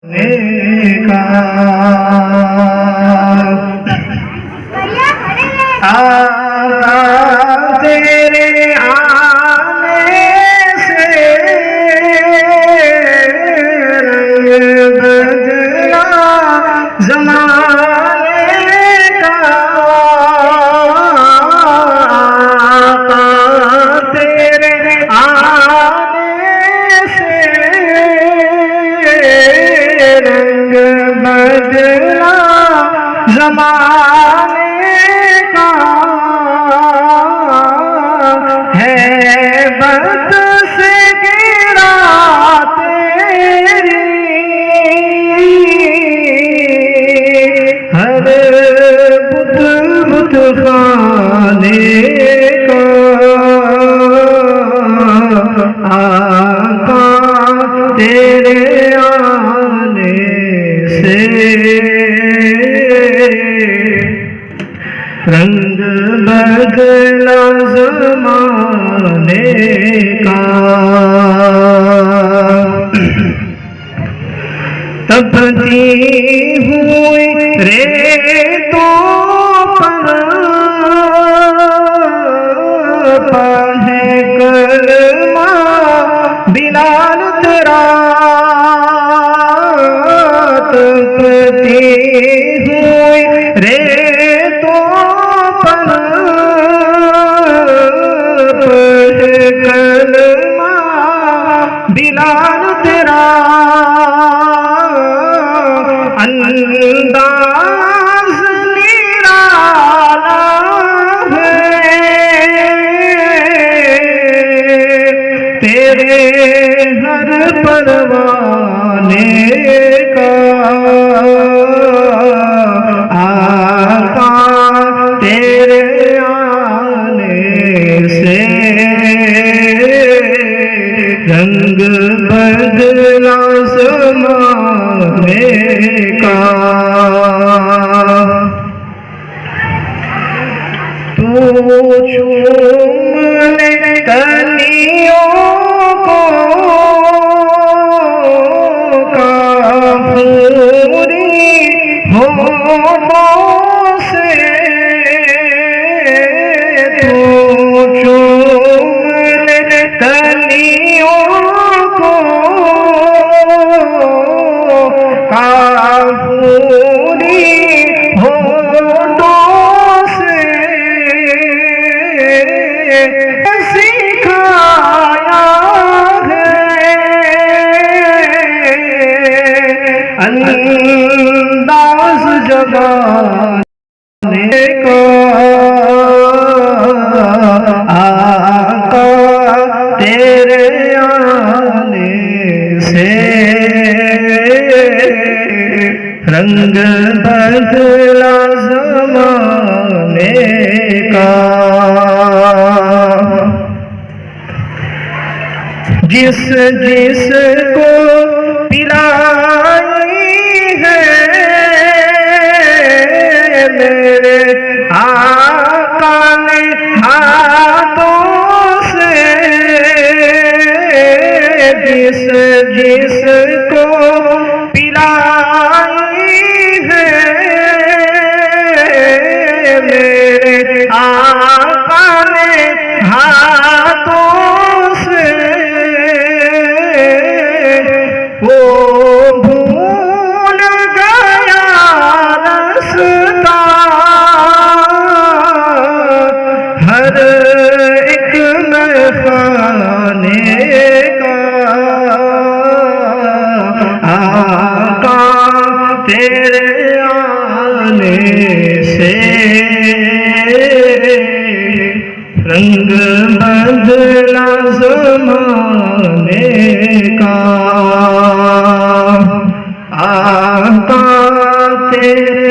کا آقا تیرے آنے سے رنگ بدلا زمانے کا آقا تیرے آنے سے رنگ بدلا زمانے کا ہیبت سے گرا تیری ہر بت بت خانے کا آقا تیرے آنے سے رنگ بدلا زمانے کا تپتی ہوئی ریتوں پر پڑھے کلمہ بلال تیرا تپتی ہوئی ریتوں پر پڑھے کلمہ بلال تیرا انداز نرالا ہے تیرے ہر پروانے کا آقا تیرے آنے سے رنگ بدلا زمانے کا تو چوم لے کلیوں کو کافوری ہونٹوں سے تو چوم لے کلیوں کو کافوری ہونٹوں سے سکھایا ہے انداز زمانے کا آقا تیرے آنے سے رنگ بدلا زمانے کا جس جس کو پلائی ہے میرے آقا نے ہاتھوں سے جس جس کو پلائی ہے میرے آقا نے ہاتھوں سے وہ بھول گیا رستا ہر ایک میخانے کا آقا تیرے آنے سے رنگ بدلا زمانے کا آقا تیرے